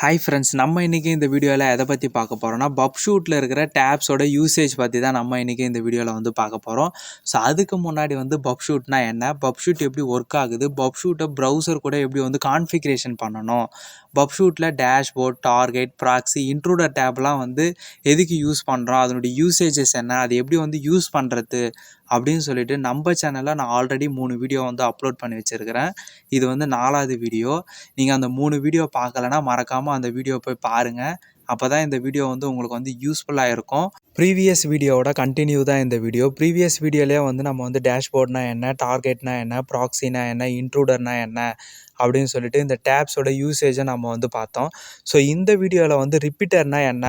Hi friends, நம்ம இன்றைக்கி இந்த வீடியோவில் எதை பற்றி பார்க்க போகிறோம்னா பப்ஷூட்டில் இருக்கிற டேப்ஸோட யூசேஜ் பற்றி தான் நம்ம இன்றைக்கி இந்த வீடியோவில் வந்து பார்க்க போகிறோம். ஸோ அதுக்கு முன்னாடி வந்து பப்ஷூட்னா என்ன, பப்ஷூட் எப்படி ஒர்க் ஆகுது, பப்ஷூட்டை ப்ரௌசர் கூட எப்படி வந்து கான்ஃபிகரேஷன் பண்ணணும், பப்ஷூட்டில் டேஷ்போர்ட், டார்கெட், ப்ராக்ஸி, இன்ட்ரூடர் டேப்லாம் வந்து எதுக்கு யூஸ் பண்ணுறோம், அதனுடைய யூசேஜஸ் என்ன, அது எப்படி வந்து யூஸ் பண்ணுறது அப்படின்னு சொல்லிட்டு நம்ம சேனலில் நான் ஆல்ரெடி 3 வீடியோ வந்து அப்லோட் பண்ணி வச்சுருக்கிறேன். இது வந்து 4வது வீடியோ. நீங்கள் அந்த 3 வீடியோ பார்க்கலன்னா மறக்காமல் அந்த வீடியோ போய் பாருங்கள். அப்போ தான் இந்த வீடியோ வந்து உங்களுக்கு வந்து யூஸ்ஃபுல்லாக இருக்கும். ப்ரீவியஸ் வீடியோவோட கண்டினியூ தான் இந்த வீடியோ. ப்ரீவியஸ் வீடியோலேயே வந்து நம்ம வந்து டேஷ்போர்ட்னா என்ன, டார்கெட்னா என்ன, ப்ராக்ஸினா என்ன, இன்ட்ரூடர்னா என்ன அப்படின்னு சொல்லிட்டு இந்த டேப்ஸோட யூசேஜை நம்ம வந்து பார்த்தோம். ஸோ இந்த வீடியோவில் வந்து ரிப்பீட்டர்னா என்ன,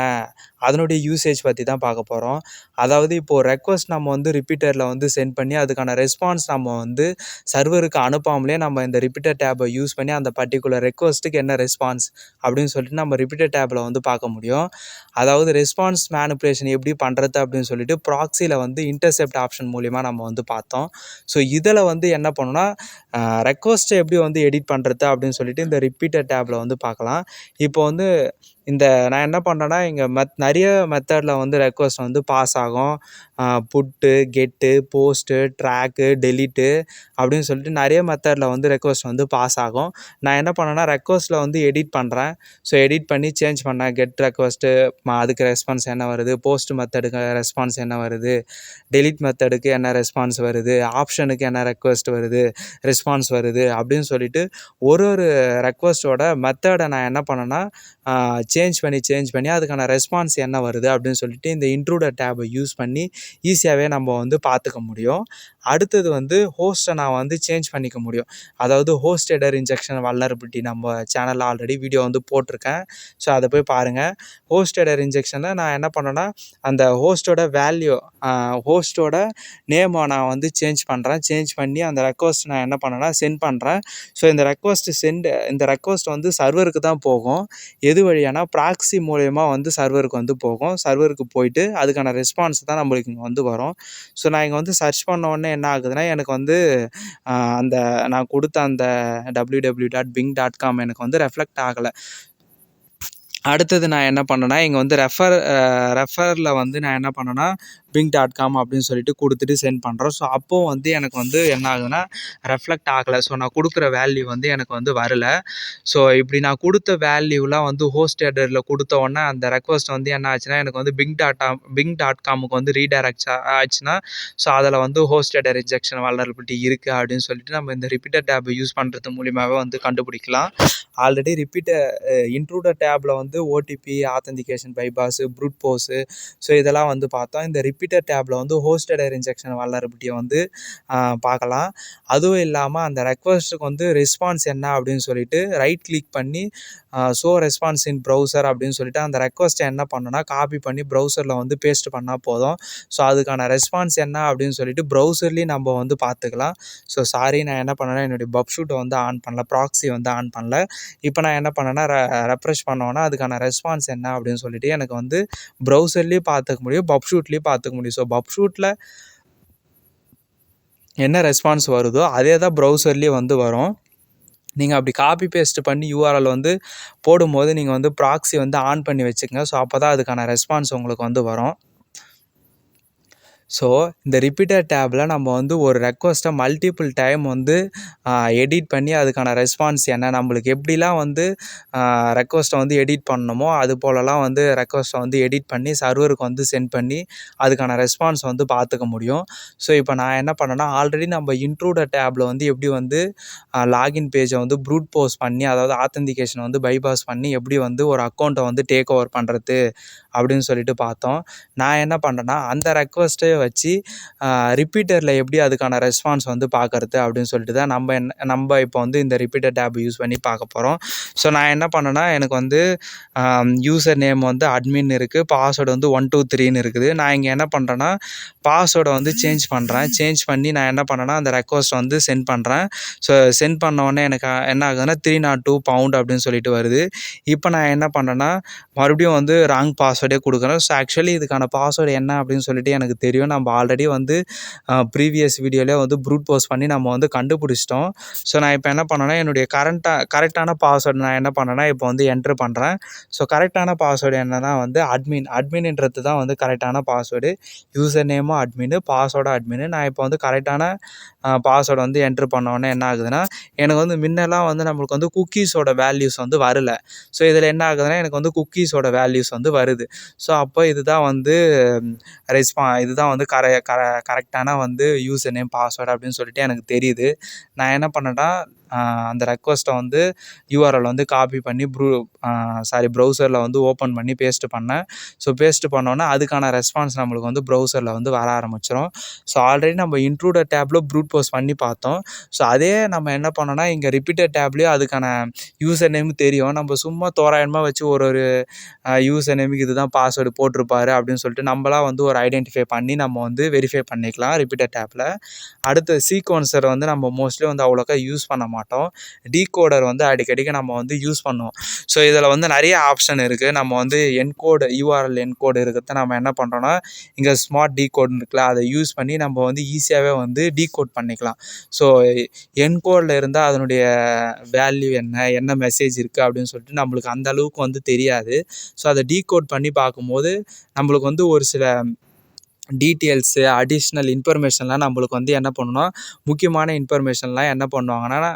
அதனுடைய யூசேஜ் பற்றி தான் பார்க்க போகிறோம். அதாவது இப்போது ரெக்வஸ்ட் நம்ம வந்து ரிப்பீட்டரில் வந்து சென்ட் பண்ணி அதுக்கான ரெஸ்பான்ஸ் நம்ம வந்து சர்வருக்கு அனுப்பாமலே நம்ம இந்த ரிப்பீட்டர் டேப்பை யூஸ் பண்ணி அந்த பர்டிகுலர் ரெக்வஸ்ட்டுக்கு என்ன ரெஸ்பான்ஸ் அப்படின்னு சொல்லிட்டு நம்ம ரிப்பீட்டர் டேப்பில் வந்து பார்க்க முடியும். அதாவது ரெஸ்பான்ஸ் மேனிப்புலேஷன் எப்படி பண்ணுறது அப்படின்னு சொல்லிட்டு ப்ராக்ஸியில் வந்து இன்டர்செப்ட் ஆப்ஷன் மூலிமா நம்ம வந்து பார்த்தோம். ஸோ இதில் வந்து என்ன பண்ணணும்னா ரெக்வஸ்ட்டை எப்படி வந்து எடிட் பண்ணுறது அப்படின்னு சொல்லிட்டு இந்த ரிப்பீட்டர் டேப்பில் வந்து பார்க்கலாம். இப்போ வந்து நான் என்ன பண்ணுறேன்னா இங்கே நிறைய மெத்தடில் வந்து ரெக்வஸ்ட் வந்து பாஸ் ஆகும். புட்டு, கெட்டு, போஸ்ட்டு, ட்ராக்கு, டெலிட்டு அப்படின்னு சொல்லிட்டு நிறைய மெத்தடில் வந்து ரெக்வஸ்ட் வந்து பாஸ் ஆகும். நான் என்ன பண்ணேன்னா ரெக்வஸ்ட்டில் வந்து எடிட் பண்ணுறேன். ஸோ எடிட் பண்ணி சேஞ்ச் பண்ணேன். கெட் ரெக்வஸ்ட்டு அதுக்கு ரெஸ்பான்ஸ் என்ன வருது, போஸ்ட் மெத்தடுக்கு ரெஸ்பான்ஸ் என்ன வருது, டெலிட் மெத்தடுக்கு என்ன ரெஸ்பான்ஸ் வருது, ஆப்ஷனுக்கு என்ன ரெக்வஸ்ட் வருது, ரெஸ்பான்ஸ் வருது அப்படின்னு சொல்லிட்டு ஒரு ரெக்வஸ்ட்டோட மெத்தடை நான் என்ன பண்ணேன்னா சேஞ்ச் பண்ணி அதுக்கான ரெஸ்பான்ஸ் என்ன வருது அப்படின்னு சொல்லிட்டு இந்த இன்ட்ரூடர் டேப்பை யூஸ் பண்ணி ஈஸியாகவே நம்ம வந்து பார்த்துக்க முடியும். அடுத்தது வந்து ஹோஸ்ட்டை நான் வந்து சேஞ்ச் பண்ணிக்க முடியும். அதாவது ஹோஸ்ட் ஹெடர் இன்ஜெக்ஷன் வல்னரபிலிட்டி நம்ம சேனலில் ஆல்ரெடி வீடியோ வந்து போட்டிருக்கேன். ஸோ அதை போய் பாருங்கள். ஹோஸ்ட் ஹெடர் இன்ஜெக்ஷனில் நான் என்ன பண்ணேன்னா அந்த ஹோஸ்ட்டோட வேல்யூ, ஹோஸ்ட்டோட நேமை நான் வந்து சேஞ்ச் பண்ணி அந்த ரெக்வஸ்ட் நான் என்ன பண்ணேன்னா சென்ட் பண்ணுறேன். ஸோ இந்த ரெக்வஸ்ட் வந்து சர்வருக்கு தான் போகும். எது வழியானா ப்ராக்ஸி மூலயமா வந்து சர்வருக்கு வந்து போகும். சர்வருக்கு போயிட்டு அதுக்கான ரெஸ்பான்ஸ் தான் நம்மளுக்கு இங்கே வந்து வரும். ஸோ நான் இங்கே வந்து சர்ச் பண்ண உடனே என்ன ஆகுதுன்னா எனக்கு வந்து அந்த நான் கொடுத்த அந்த www.bing.com எனக்கு வந்து ரெஃப்ளெக்ட் ஆகலை. அடுத்தது நான் என்ன பண்ணேன்னா இங்கே வந்து ரெஃபரில் வந்து நான் என்ன பண்ணேன்னா bing.com அப்படின்னு சொல்லிட்டு கொடுத்துட்டு சென்ட் பண்ணுறோம். ஸோ அப்போது வந்து எனக்கு வந்து என்ன ஆகுதுன்னா ரெஃப்ளெக்ட் ஆகலை. ஸோ நான் கொடுக்குற வேல்யூ வந்து எனக்கு வந்து வரல. ஸோ இப்படி நான் கொடுத்த வேல்யூலாம் வந்து ஹோஸ்ட் ஹெடரில் கொடுத்த உடனே அந்த ரெக்வஸ்ட் வந்து என்ன ஆச்சுன்னா எனக்கு வந்து bing.comக்கு வந்து ரீடைரக்ட் ஆச்சுன்னா ஸோ அதில் வந்து ஹோஸ்ட் ஹெடர் இன்ஜெக்ஷன் வல்னரபிலிட்டி இருக்குது அப்படின்னு சொல்லிட்டு நம்ம இந்த ரிப்பீட்டர் டேப் யூஸ் பண்ணுறது மூலியமாகவே வந்து கண்டுபிடிக்கலாம். ஆல்ரெடி இன்ட்ரூடர் டேப்பில் வந்து OTP, authentication bypass, brute force, so இதெல்லாம் வந்து பார்த்தோம். இந்த ரிப்பீட்டர் டேப்பில் வந்து ஹோஸ்ட் ஹெடர் இன்ஜெக்ஷன் வல்னரபிலிட்டியை வந்து பார்க்கலாம். அதுவும் இல்லாமல் அந்த ரெக்வஸ்ட்டுக்கு வந்து ரெஸ்பான்ஸ் என்ன அப்படின்னு சொல்லிட்டு ரைட் கிளிக் பண்ணி ஷோ ரெஸ்பான்ஸ் இன் ப்ரௌசர் அப்படின்னு சொல்லிட்டு அந்த ரெக்வஸ்ட்டை என்ன பண்ணணும்னா காப்பி பண்ணி ப்ரௌசரில் வந்து பேஸ்ட் பண்ணால் போதும். ஸோ அதுக்கான ரெஸ்பான்ஸ் என்ன அப்படின்னு சொல்லிட்டு ப்ரௌசர்லேயும் நம்ம வந்து பார்த்துக்கலாம். ஸோ நான் என்ன பண்ணேன்னா என்னுடைய பப்ஷூட்டை வந்து ஆன் பண்ணல, ப்ராக்ஸி வந்து ஆன் பண்ணல. இப்போ நான் என்ன பண்ணேன்னா ரெஃப்ரெஷ் பண்ணோன்னா அதுக்கான ரெஸ்பான்ஸ் என்ன அப்படின்னு சொல்லிட்டு எனக்கு வந்து ப்ரௌசர்லேயும் பார்த்துக்க முடியும், பப்ஷூட்லேயும் பார்த்துக்க முடியும். ஸோ பப்ஷூட்டில் என்ன ரெஸ்பான்ஸ் வருதோ அதே தான் ப்ரௌசர்லேயும் வந்து வரும். நீங்கள் அப்படி காப்பி பேஸ்ட் பண்ணி யூஆர்எல் வந்து போடும்போது நீங்கள் வந்து ப்ராக்ஸி வந்து ஆன் பண்ணி வச்சுக்கோங்க. ஸோ அப்போ தான் அதுக்கான ரெஸ்பான்ஸ் உங்களுக்கு வந்து வரும். ஸோ இந்த ரிப்பீட்டர் டேப்பில் நம்ம வந்து ஒரு ரெக்வஸ்ட்டை மல்டிபிள் டைம் வந்து எடிட் பண்ணி அதுக்கான ரெஸ்பான்ஸ் என்ன, நம்மளுக்கு எப்படிலாம் வந்து ரெக்வஸ்ட்டை வந்து எடிட் பண்ணணுமோ அது போலலாம் வந்து ரெக்வஸ்ட்டை வந்து எடிட் பண்ணி சர்வருக்கு வந்து சென்ட் பண்ணி அதுக்கான ரெஸ்பான்ஸ் வந்து பார்த்துக்க முடியும். ஸோ இப்போ நான் என்ன பண்ணேன்னா ஆல்ரெடி நம்ம இன்ட்ரூடர் டேப்பில் வந்து எப்படி வந்து லாகின் பேஜை வந்து ப்ரூட் போஸ் பண்ணி அதாவது ஆத்தென்டிகேஷன் வந்து பைபாஸ் பண்ணி எப்படி வந்து ஒரு அக்கௌண்ட்டை வந்து டேக் ஓவர் பண்ணுறது அப்படின்னு சொல்லிட்டு பார்த்தோம். நான் என்ன பண்ணுறேன்னா அந்த ரெக்வஸ்ட்டை வச்சு ரிப்பீட்டரில் எப்படி அதுக்கான ரெஸ்பான்ஸ் வந்து பார்க்குறது அப்படின்னு சொல்லிட்டு தான் நம்ம இப்போ வந்து இந்த ரிப்பீட்டர் டேப் யூஸ் பண்ணி பார்க்க போகிறோம். ஸோ நான் என்ன பண்ணேன்னா எனக்கு வந்து யூசர் நேம் வந்து அட்மின் இருக்குது, பாஸ்வேர்டு வந்து 123ன்னு இருக்குது. நான் இங்கே என்ன பண்ணுறேன்னா பாஸ்வேர்டை வந்து சேஞ்ச் பண்ணி நான் என்ன பண்ணேன்னா அந்த ரெக்வஸ்ட் வந்து சென்ட் பண்ணுறேன். ஸோ சென்ட் பண்ண உடனே எனக்கு என்ன ஆகுதுன்னா £302 அப்படின்னு சொல்லிட்டு வருது. இப்போ நான் என்ன பண்ணுறேன்னா மறுபடியும் வந்து ராங் பாஸ்வேர்டே கொடுக்குறேன். ஸோ ஆக்சுவலி இதுக்கான பாஸ்வேர்டு என்ன அப்படின்னு சொல்லிட்டு எனக்கு தெரியும். தெரியும். நம்ம ஆல்ரெடி வந்து ப்ரீவியஸ் வீடியோலேயே வந்து ப்ரூட் போஸ்ட் பண்ணி நம்ம வந்து கண்டுபிடிச்சிட்டோம். ஸோ நான் இப்போ என்ன பண்ணேன்னா, என்னுடைய கரெக்டான பாஸ்வேர்டு நான் என்ன பண்ணேன்னா, இப்போ வந்து என்ட்ரு பண்ணுறேன். ஸோ கரெக்டான பாஸ்வேர்டு என்னன்னா வந்து அட்மின்ன்றது தான் வந்து கரெக்டான பாஸ்வேர்டு. யூசர் நேமும் அட்மின், பாஸ்வேர்டும் அட்மின். நான் இப்போ வந்து கரெக்டான பாஸ்வேர்டு வந்து என்ட்ரு பண்ணோன்னே என்ன ஆகுதுன்னா, எனக்கு வந்து முன்னெல்லாம் வந்து நம்மளுக்கு வந்து குக்கீஸோட வேல்யூஸ் வந்து வரல. ஸோ இதில் என்ன ஆகுதுன்னா, எனக்கு வந்து குக்கீஸோட வேல்யூஸ் வந்து வருது. ஸோ அப்போ இதுதான் வந்து இதுதான் வந்து கரெக்டான வந்து யூசர் நேம், பாஸ்வேர்டு அப்படின்னு சொல்லிட்டு எனக்கு தெரியுது. நான் என்ன பண்ணேன்னா, அந்த ரெக்வெஸ்ட்டை வந்து யூஆர்எல் வந்து காப்பி பண்ணி ப்ரௌசரில் வந்து ஓப்பன் பண்ணி பேஸ்ட் பண்ணேன். ஸோ பேஸ்ட் பண்ணோன்னே அதுக்கான ரெஸ்பான்ஸ் நம்மளுக்கு வந்து ப்ரௌசரில் வந்து வர ஆரம்பிச்சிடும். ஸோ ஆல்ரெடி நம்ம இன்ட்ரூடர் டேப்பில் ப்ரூட் போஸ்ட் பண்ணி பார்த்தோம். ஸோ அதே நம்ம என்ன பண்ணோன்னா, இங்கே ரிப்பீட்டர் டேப்லேயும் அதுக்கான யூசர் நேம் தெரியும். நம்ம சும்மா தோராயமாக வச்சு ஒரு யூசர் நேமுக்கு இதுதான் பாஸ்வேர்டு போட்டிருப்பாரு அப்படின்னு சொல்லிட்டு நம்மளாம் வந்து ஒரு ஐடென்டிஃபை பண்ணி நம்ம வந்து வெரிஃபை பண்ணிக்கலாம் ரிப்பீட்டர் டேப்பில். அடுத்து சீக்வன்சர் வந்து நம்ம மோஸ்ட்லி வந்து அவ்வளோக்கா யூஸ் பண்ண மாட்டோம். டீகோடர் வந்து அடிக்கடிக்கு நம்ம வந்து யூஸ் பண்ணுவோம். ஸோ இதில் வந்து நிறைய ஆப்ஷன் இருக்குது. நம்ம வந்து யூஆர்எல் என்கோடு இருக்கிறத நம்ம என்ன பண்ணுறோன்னா, இங்கே ஸ்மார்ட் டீகோட் இருக்குல்ல, அதை யூஸ் பண்ணி நம்ம வந்து ஈஸியாகவே வந்து டீகோட் பண்ணிக்கலாம். ஸோ என்கோடில் இருந்தால் அதனுடைய வேல்யூ என்ன மெசேஜ் இருக்குது அப்படின்னு சொல்லிட்டு நம்மளுக்கு அந்த அளவுக்கு வந்து தெரியாது. ஸோ அதை டீகோட் பண்ணி பார்க்கும்போது நம்மளுக்கு வந்து ஒரு சில டீட்டெயில்ஸு, அடிஷ்னல் இன்ஃபர்மேஷன்லாம் நம்மளுக்கு வந்து என்ன பண்ணுன்னா, முக்கியமான இன்ஃபர்மேஷன்லாம் என்ன பண்ணுவாங்கன்னா,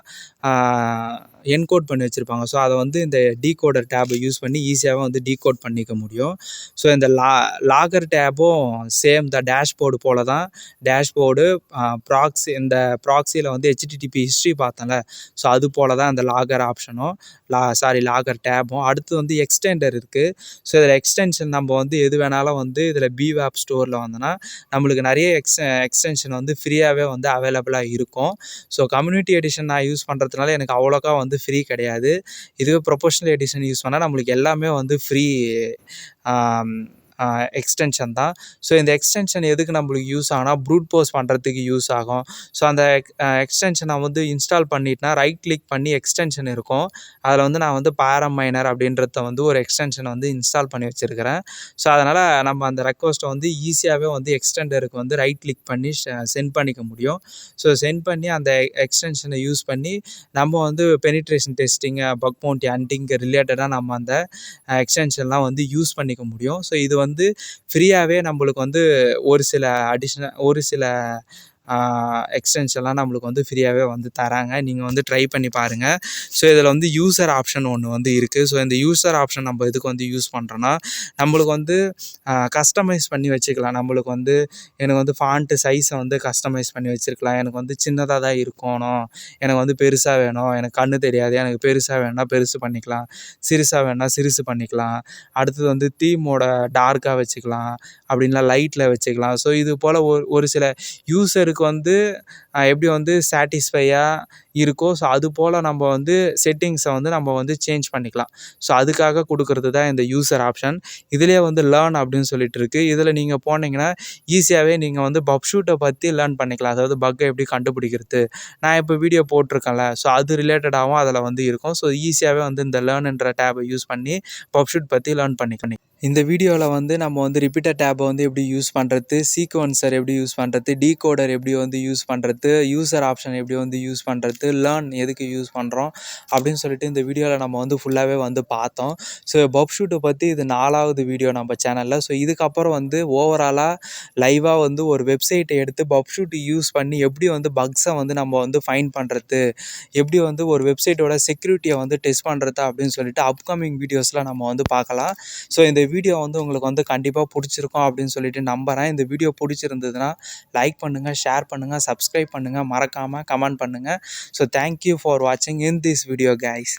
என்கோட் பண்ணி வச்சுருப்பாங்க. ஸோ அதை வந்து இந்த டீகோடர் டேபை யூஸ் பண்ணி ஈஸியாகவே வந்து டீகோட் பண்ணிக்க முடியும். ஸோ இந்த லாகர் டேபும் சேம் தான், டேஷ்போர்டு போல தான். டேஷ்போர்டு இந்த ப்ராக்ஸியில் வந்து ஹெச்டிடிபி ஹிஸ்ட்ரி பார்த்தேன்ல, ஸோ அது போல தான் இந்த லாகர் ஆப்ஷனும் லாகர் டேபும். அடுத்து வந்து எக்ஸ்டெண்டர் இருக்குது. ஸோ இதில் எக்ஸ்டென்ஷன் நம்ம வந்து எது வேணாலும் வந்து இதில் பிவேப் ஸ்டோரில் வந்தோன்னா நம்மளுக்கு நிறைய எக்ஸ்டென்ஷன் வந்து ஃப்ரீயாகவே வந்து அவைலபிளாக இருக்கும். ஸோ கம்யூனிட்டி எடிஷன் நான் யூஸ் பண்ணுறதுனால எனக்கு அவ்வளோக்கா வந்து ஃப்ரீ கிடையாது. இதுவே ப்ரொஃபஷ்னல் எடிஷன் யூஸ் பண்ணால் நம்மளுக்கு எல்லாமே வந்து ஃப்ரீ எக்ஸ்டென்ஷன் தான். ஸோ இந்த எக்ஸ்டென்ஷன் எதுக்கு நம்மளுக்கு யூஸ் ஆகும்னா, ப்ரூட் போஸ்ட் பண்ணுறதுக்கு யூஸ் ஆகும். ஸோ அந்த எக்ஸ்டென்ஷனை வந்து இன்ஸ்டால் பண்ணிட்டேன்னா ரைட் கிளிக் பண்ணி எக்ஸ்டென்ஷன் இருக்கும். அதில் வந்து நான் வந்து பாரமைனர் அப்படின்றத வந்து ஒரு எக்ஸ்டென்ஷனை வந்து இன்ஸ்டால் பண்ணி வச்சுருக்கிறேன். ஸோ அதனால் நம்ம அந்த ரெக்வஸ்ட்டை வந்து ஈஸியாகவே வந்து எக்ஸ்டெண்டருக்கு வந்து ரைட் கிளிக் பண்ணி சென்ட் பண்ணிக்க முடியும். ஸோ சென்ட் பண்ணி அந்த எக்ஸ்டென்ஷனை யூஸ் பண்ணி நம்ம வந்து பெனிட்ரேஷன் டெஸ்டிங், பக்பவுண்டி ஹண்டிங்கு ரிலேட்டடாக நம்ம அந்த எக்ஸ்டென்ஷன்லாம் வந்து யூஸ் பண்ணிக்க முடியும். ஸோ இது வந்து ஃப்ரீயாகவே நம்மளுக்கு வந்து ஒரு சில எக்ஸ்டென்ஷன்லாம் நம்மளுக்கு வந்து ஃப்ரீயாகவே வந்து தராங்க. நீங்கள் வந்து ட்ரை பண்ணி பாருங்கள். ஸோ இதில் வந்து யூசர் ஆப்ஷன் ஒன்று வந்து இருக்குது. ஸோ இந்த யூசர் ஆப்ஷன் நம்ம எதுக்கு வந்து யூஸ் பண்ணுறோன்னா, நம்மளுக்கு வந்து கஸ்டமைஸ் பண்ணி வச்சுக்கலாம். நம்மளுக்கு வந்து எனக்கு வந்து ஃபாண்ட்டு சைஸை வந்து கஸ்டமைஸ் பண்ணி வச்சுருக்கலாம். எனக்கு வந்து சின்னதாக தான் இருக்கணும், எனக்கு வந்து பெருசாக வேணும், எனக்கு கண்ணு தெரியாது, எனக்கு பெருசாக வேணும்னா பெருசு பண்ணிக்கலாம், சிறுசாக வேணும்னா சிறுசு பண்ணிக்கலாம். அடுத்தது வந்து தீமோட டார்க்காக வச்சுக்கலாம், அப்படின்னா லைட்டில் வச்சுக்கலாம். ஸோ இது போல் ஒரு சில யூசருக்கு வந்து எப்படி வந்து சாட்டிஸ்ஃபையாக இருக்கோ, ஸோ அது போல் நம்ம வந்து செட்டிங்ஸை வந்து நம்ம வந்து சேஞ்ச் பண்ணிக்கலாம். ஸோ அதுக்காக கொடுக்குறது தான் இந்த யூசர் ஆப்ஷன். இதிலே வந்து லேர்ன் அப்படின்னு சொல்லிட்டு இருக்குது. இதில் நீங்கள் போனீங்கன்னா ஈஸியாகவே நீங்கள் வந்து பப்ஷூட்டை பற்றி லேர்ன் பண்ணிக்கலாம். அதாவது பக்கை எப்படி கண்டுபிடிக்கிறது, நான் இப்போ வீடியோ போட்டிருக்கேன்ல, ஸோ அது ரிலேட்டடாகவும் அதில் வந்து இருக்கும். ஸோ ஈஸியாகவே வந்து இந்த லேர்ன்ன்ற டேபை யூஸ் பண்ணி பப்ஷூட் பற்றி லேர்ன் பண்ணிக்கணும். இந்த வீடியோவில் வந்து நம்ம வந்து ரிப்பீட்டர் டேபை வந்து எப்படி யூஸ் பண்ணுறது, சீக்வன்சர் எப்படி யூஸ் பண்ணுறது, டீகோடர் எப்படி வந்து யூஸ் பண்ணுறது, யூசர் ஆப்ஷன் எப்படி வந்து யூஸ் பண்ணுறது, லேர்ன் எதுக்கு யூஸ் பண்ணுறோம் அப்படின்னு சொல்லிட்டு இந்த வீடியோவில் நம்ம வந்து ஃபுல்லாகவே வந்து பார்த்தோம். ஸோ பப்ஷூட்டை பற்றி இது 4வது வீடியோ நம்ம சேனலில். ஸோ இதுக்கப்புறம் வந்து ஓவராலாக லைவாக வந்து ஒரு வெப்சைட்டை எடுத்து பப்ஷூட் யூஸ் பண்ணி எப்படி வந்து பக்ஸை வந்து நம்ம வந்து ஃபைண்ட் பண்ணுறது, எப்படி வந்து ஒரு வெப்சைட்டோட செக்யூரிட்டியை வந்து டெஸ்ட் பண்ணுறது அப்படின்னு சொல்லிட்டு அப்கமிங் வீடியோஸில் நம்ம வந்து பார்க்கலாம். ஸோ இந்த வீடியோ வந்து உங்களுக்கு வந்து கண்டிப்பாக பிடிச்சிருக்கும் அப்படின்னு சொல்லிட்டு நம்புகிறேன். இந்த வீடியோ பிடிச்சிருந்ததுன்னா லைக் பண்ணுங்கள், ஷேர் பண்ணுங்கள், சப்ஸ்கிரைப் பண்ணுங்கள், மறக்காமல் கமெண்ட் பண்ணுங்கள். ஸோ தேங்க்யூ ஃபார் வாட்சிங் இன் திஸ் வீடியோ கைஸ்.